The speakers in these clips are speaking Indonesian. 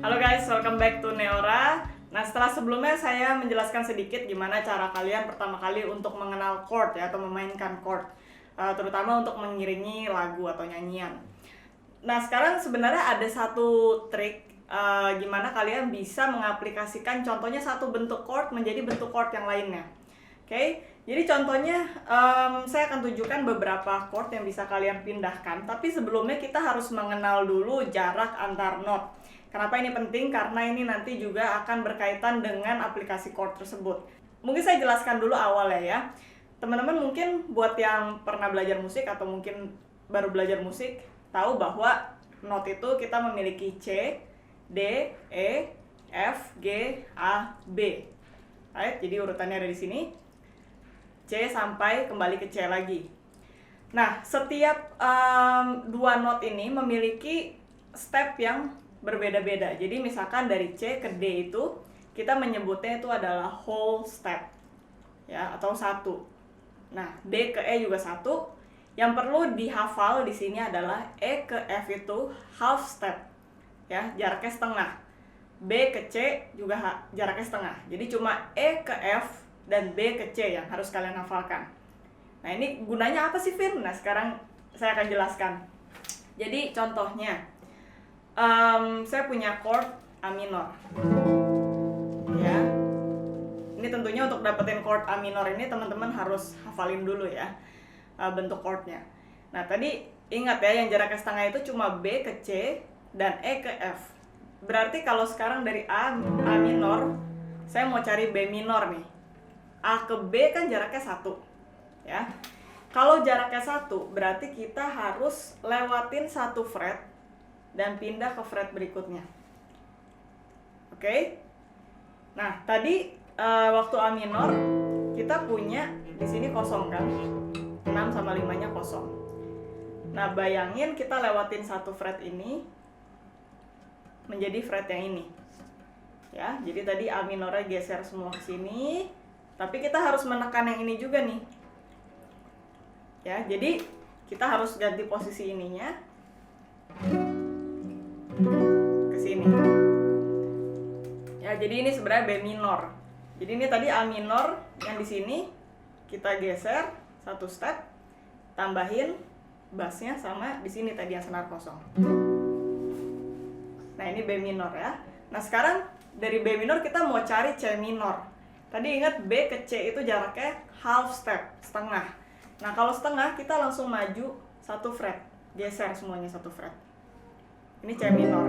Halo guys, welcome back to Neora. Nah, setelah sebelumnya saya menjelaskan sedikit gimana cara kalian pertama kali untuk mengenal chord ya, atau memainkan chord, terutama untuk mengiringi lagu atau nyanyian. Nah, sekarang sebenarnya ada satu trik gimana kalian bisa mengaplikasikan contohnya satu bentuk chord menjadi bentuk chord yang lainnya. Oke, jadi contohnya saya akan tunjukkan beberapa chord yang bisa kalian pindahkan. Tapi sebelumnya kita harus mengenal dulu jarak antar not. Kenapa ini penting? Karena ini nanti juga akan berkaitan dengan aplikasi chord tersebut. Mungkin saya jelaskan dulu awalnya ya. Teman-teman mungkin buat yang pernah belajar musik atau mungkin baru belajar musik, tahu bahwa not itu kita memiliki C, D, E, F, G, A, B. Right? Jadi urutannya ada di sini. C sampai kembali ke C lagi. Nah, setiap dua not ini memiliki step yang berbeda-beda. Jadi misalkan dari C ke D itu kita menyebutnya itu adalah whole step ya, atau satu. Nah, D ke E juga satu. Yang perlu dihafal di sini adalah E ke F itu half step ya, jaraknya setengah. B ke C juga jaraknya setengah. Jadi cuma E ke F dan B ke C yang harus kalian hafalkan. Nah, ini gunanya apa sih, Vin? Nah, sekarang saya akan jelaskan. Jadi contohnya saya punya chord A minor ya. Ini tentunya untuk dapetin chord A minor ini teman-teman harus hafalin dulu ya bentuk chordnya. Nah, tadi ingat ya, yang jaraknya setengah itu cuma B ke C dan E ke F. Berarti kalau sekarang dari A minor saya mau cari B minor nih, A ke B kan jaraknya 1 ya. Kalau jaraknya 1 berarti kita harus lewatin 1 fret dan pindah ke fret berikutnya. Oke? Nah, tadi waktu A minor kita punya di sini kosong kan? 6 sama 5-nya kosong. Nah, bayangin kita lewatin 1 fret ini menjadi fret yang ini. Ya, jadi tadi A minornya geser semua ke sini, tapi kita harus menekan yang ini juga nih. Ya, jadi kita harus ganti posisi ininya ke sini. Ya, jadi ini sebenarnya B minor. Jadi ini tadi A minor yang di sini kita geser 1 step, tambahin bassnya sama di sini tadi yang senar kosong. Nah, ini B minor ya. Nah, sekarang dari B minor kita mau cari C minor. Tadi ingat B ke C itu jaraknya half step, setengah. Nah, kalau setengah kita langsung maju 1 fret, geser semuanya 1 fret. Ini C minor.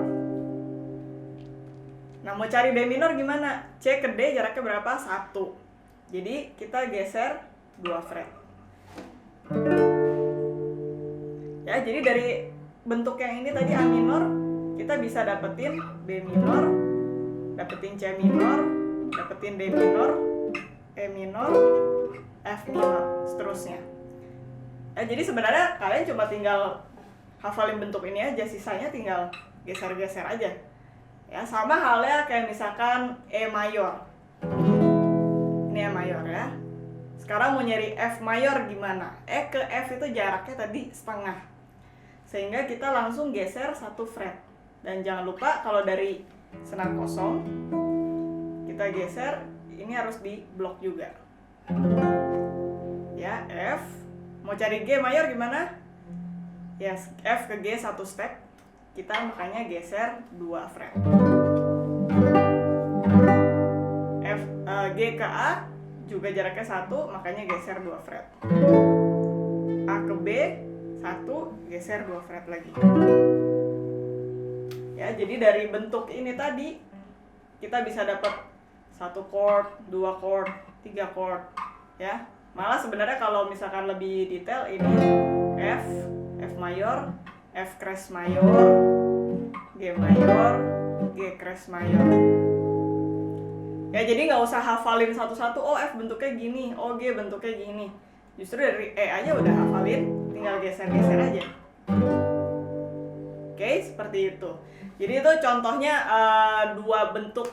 Nah, mau cari B minor gimana? C ke D jaraknya berapa? 1. Jadi kita geser 2 fret. Ya, jadi dari bentuk yang ini tadi A minor, kita bisa dapetin B minor, dapetin C minor, dapetin D minor, E minor, F minor, seterusnya. Ya, jadi sebenarnya kalian cuma tinggal hafalin bentuk ini aja, sisanya tinggal geser-geser aja. Ya, sama halnya kayak misalkan E mayor. Ini E mayor ya. Sekarang mau nyari F mayor gimana? E ke F itu jaraknya tadi setengah. Sehingga kita langsung geser 1 fret. Dan jangan lupa kalau dari senar kosong kita geser, ini harus di blok juga. Ya, F. Mau cari G mayor gimana? Ya, F ke G 1 step, kita makanya geser 2 fret. G ke A juga jaraknya 1, makanya geser 2 fret. A ke B 1, geser 2 fret lagi. Ya, jadi dari bentuk ini tadi kita bisa dapat 1 chord, 2 chord, 3 chord ya. Malah sebenarnya kalau misalkan lebih detail ini F mayor, F crash mayor, G mayor, G crash mayor. Ya, jadi nggak usah hafalin satu-satu, oh F bentuknya gini, oh G bentuknya gini. Justru dari E aja udah hafalin, tinggal geser-geser aja. Oke, seperti itu. Jadi itu contohnya dua bentuk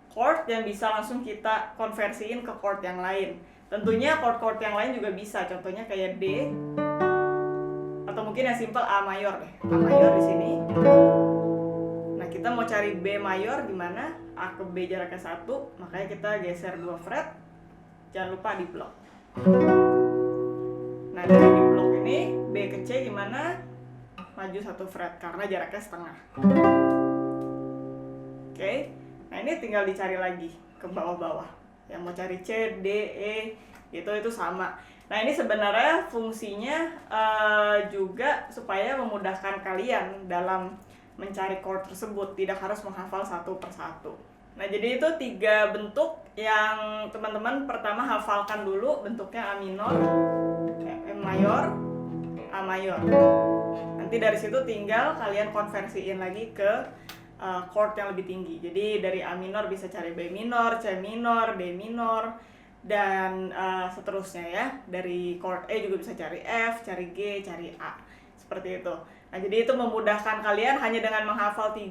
chord yang bisa langsung kita konversiin ke chord yang lain. Tentunya chord-chord yang lain juga bisa, contohnya kayak D, atau mungkin yang simple A mayor deh. A mayor di sini. Nah, kita kita mau cari B mayor gimana? A ke B jaraknya 1, makanya kita geser 2 fret. Jangan lupa di blok. Nah, dari di blok ini B ke C gimana? Maju 1 fret karena jaraknya setengah. Oke. Nah, ini tinggal dicari lagi ke bawah-bawah. Yang mau cari C, D, E itu sama. Nah, ini sebenarnya fungsinya juga supaya memudahkan kalian dalam mencari chord tersebut, tidak harus menghafal satu persatu. Nah, jadi itu 3 bentuk yang teman-teman pertama hafalkan dulu, bentuknya A minor, E mayor, A mayor. Nanti dari situ tinggal kalian konversiin lagi ke chord yang lebih tinggi. Jadi dari A minor bisa cari B minor, C minor, D minor, dan seterusnya ya. Dari chord E juga bisa cari F, cari G, cari A. Seperti itu. Nah, jadi itu memudahkan kalian hanya dengan menghafal 3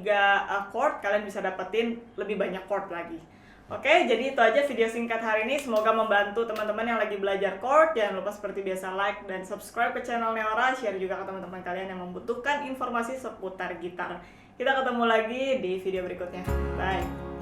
chord, kalian bisa dapetin lebih banyak chord lagi. Oke, jadi itu aja video singkat hari ini. Semoga membantu teman-teman yang lagi belajar chord. Jangan lupa seperti biasa like dan subscribe ke channel Neora. Share juga ke teman-teman kalian yang membutuhkan informasi seputar gitar. Kita ketemu lagi di video berikutnya. Bye!